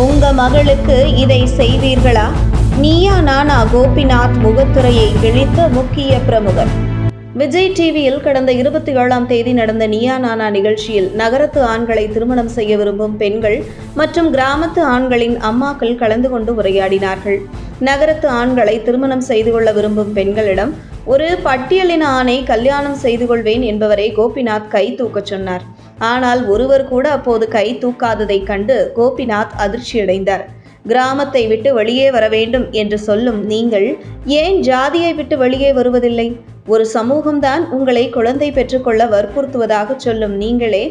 உங்க மகளுக்கு இதை செய்வீர்களா? நீயா நானா கோபிநாத் முகத்துரையை கிழித்த முக்கிய பிரமுகர். விஜய் டிவியில் கடந்த 27ஆம் தேதி நடந்த நீயா நானா நிகழ்ச்சியில் நகரத்து ஆண்களை திருமணம் செய்ய விரும்பும் பெண்கள் மற்றும் கிராமத்து ஆண்களின் அம்மாக்கள் கலந்து கொண்டு உரையாடினார்கள். நகரத்து ஆண்களை திருமணம் செய்து கொள்ள விரும்பும் பெண்களிடம் ஒரு பட்டியலின ஆணை கல்யாணம் செய்து கொள்வேன் என்பவரை கோபிநாத் கை தூக்கச் சொன்னார். ஆனால் ஒருவர் கூட அப்போது கை தூக்காததைக் கண்டு கோபிநாத் அதிர்ச்சியடைந்தார். கிராமத்தை விட்டு வெளியே வர வேண்டும் என்று சொல்லும் நீங்கள் ஏன் ஜாதியை விட்டு வெளியே வருவதில்லை? ஒரு சமூகம்தான் உங்களை குழந்தை பெற்றுக்கொள்ள வற்புறுத்துவதாக சொல்லும் நீங்களே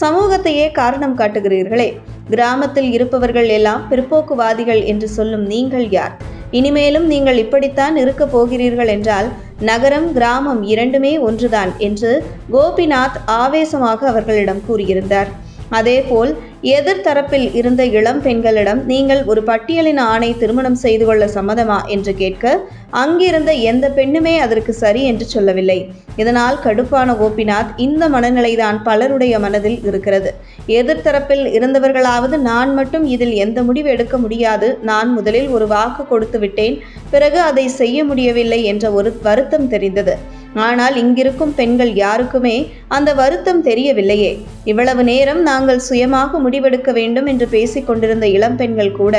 சமூகத்தையே காரணம் காட்டுகிறீர்களே. கிராமத்தில் இருப்பவர்கள் எல்லாம் பிற்போக்குவாதிகள் என்று சொல்லும் நீங்கள் யார்? இனிமேலும் நீங்கள் இப்படித்தான் இருக்கப் போகிறீர்கள் என்றால் நகரம் கிராமம் இரண்டுமே ஒன்றுதான் என்று கோபிநாத் ஆவேசமாக அவர்களிடம் கூறியிருந்தார். அதேபோல் எதிர்த்தரப்பில் இருந்த இளம் பெண்களிடம் நீங்கள் ஒரு பட்டியலின ஆணை திருமணம் செய்து கொள்ள சம்மதமா என்று கேட்க அங்கிருந்த எந்த பெண்ணுமே அதற்கு சரி என்று சொல்லவில்லை. இதனால் கடுப்பான கோபிநாத், இந்த மனநிலைதான் பலருடைய மனதில் இருக்கிறது. எதிர்த்தரப்பில் இருந்தவர்களாவது நான் மட்டும் இதில் எந்த முடிவு எடுக்க முடியாது, நான் முதலில் ஒரு வாக்கு கொடுத்து விட்டேன், பிறகு அதை செய்ய முடியவில்லை என்ற ஒரு வருத்தம் தெரிந்தது. ஆனால் இங்கிருக்கும் பெண்கள் யாருக்குமே அந்த வருத்தம் தெரியவில்லையே. இவ்வளவு நேரம் நாங்கள் சுயமாக முடிவெடுக்க வேண்டும் என்று பேசிக் கொண்டிருந்த இளம் பெண்கள் கூட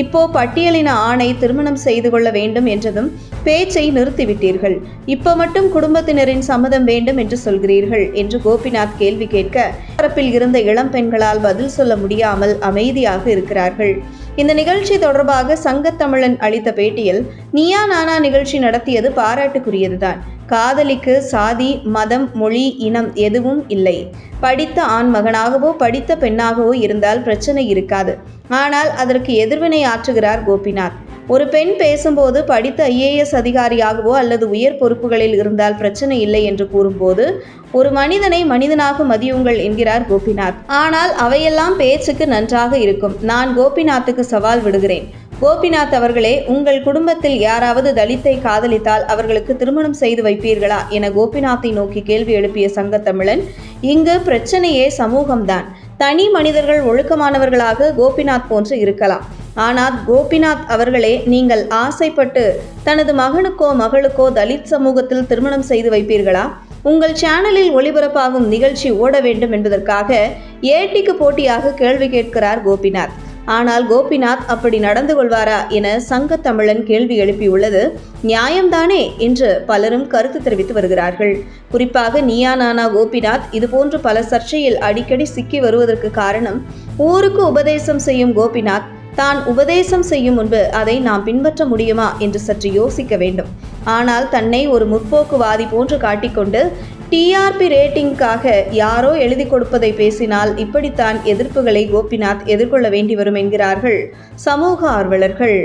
இப்போ பட்டியலின ஆணை திருமணம் செய்து கொள்ள வேண்டும் என்றதும் பேச்சை நிறுத்திவிட்டீர்கள். இப்போ மட்டும் குடும்பத்தினரின் சம்மதம் வேண்டும் என்று சொல்கிறீர்கள் என்று கோபிநாத் கேள்வி கேட்க தரப்பில் இருந்த இளம் பெண்களால் பதில் சொல்ல முடியாமல் அமைதியாக இருக்கிறார்கள். இந்த நிகழ்ச்சி தொடர்பாக சங்கத்தமிழன் அளித்த பேட்டியில் நீயா நானா நிகழ்ச்சி நடத்தியது பாராட்டுக்குரியதுதான். காதலிக்கு சாதி, மதம், மொழி, இனம் எதுவும் இல்லை. படித்த ஆண் மகனாகவோ படித்த பெண்ணாகவோ இருந்தால் பிரச்சனை இருக்காது. ஆனால் அதற்கு எதிர்வினை ஆற்றுகிறார் கோபிநாத். ஒரு பெண் பேசும்போது படித்த IAS அதிகாரியாகவோ அல்லது உயர் பொறுப்புகளில் இருந்தால் பிரச்சனை இல்லை என்று கூறும்போது ஒரு மனிதனை மனிதனாக மதியுங்கள் என்கிறார் கோபிநாத். ஆனால் அவையெல்லாம் பேச்சுக்கு நன்றாக இருக்கும். நான் கோபிநாத்துக்கு சவால் விடுகிறேன். கோபிநாத் அவர்களே, உங்கள் குடும்பத்தில் யாராவது தலித்தை காதலித்தால் அவர்களுக்கு திருமணம் செய்து வைப்பீர்களா என கோபிநாத்தை நோக்கி கேள்வி எழுப்பிய சங்கத்தமிழன், இங்கு பிரச்சனையே சமூகம்தான். தனி மனிதர்கள் ஒழுக்கமானவர்களாக கோபிநாத் போன்று இருக்கலாம். ஆனால் கோபிநாத் அவர்களே, நீங்கள் ஆசைப்பட்டு தனது மகனுக்கோ மகளுக்கோ தலித் சமூகத்தில் திருமணம் செய்து வைப்பீர்களா? உங்கள் சேனலில் ஒளிபரப்பாகும் நிகழ்ச்சி ஓட வேண்டும் என்பதற்காக ஏட்டிக்கு போட்டியாக கேள்வி கேட்கிறார் கோபிநாத். ஆனால் கோபிநாத் அப்படி நடந்து கொள்வாரா என சங்கத்தமிழன் கேள்வி எழுப்பியுள்ளது நியாயம்தானே என்று பலரும் கருத்து தெரிவித்து வருகிறார்கள். குறிப்பாக நீயா நானா கோபிநாத் இதுபோன்று பல சர்ச்சையில் அடிக்கடி சிக்கி வருவதற்கு காரணம், ஊருக்கு உபதேசம் செய்யும் கோபிநாத் தான் உபதேசம் செய்யும் முன்பு அதை நாம் பின்பற்ற முடியுமா என்று சற்று யோசிக்க வேண்டும். ஆனால் தன்னை ஒரு முற்போக்குவாதி போன்று காட்டிக்கொண்டு TRP ரேட்டிங்காக யாரோ எழுதி கொடுப்பதை பேசினால் இப்படித்தான் எதிர்ப்புகளை கோபிநாத் எதிர்கொள்ள வேண்டி வரும் என்கிறார்கள் சமூக ஆர்வலர்கள்.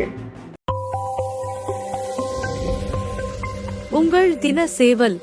உங்கள் தின சேவல்.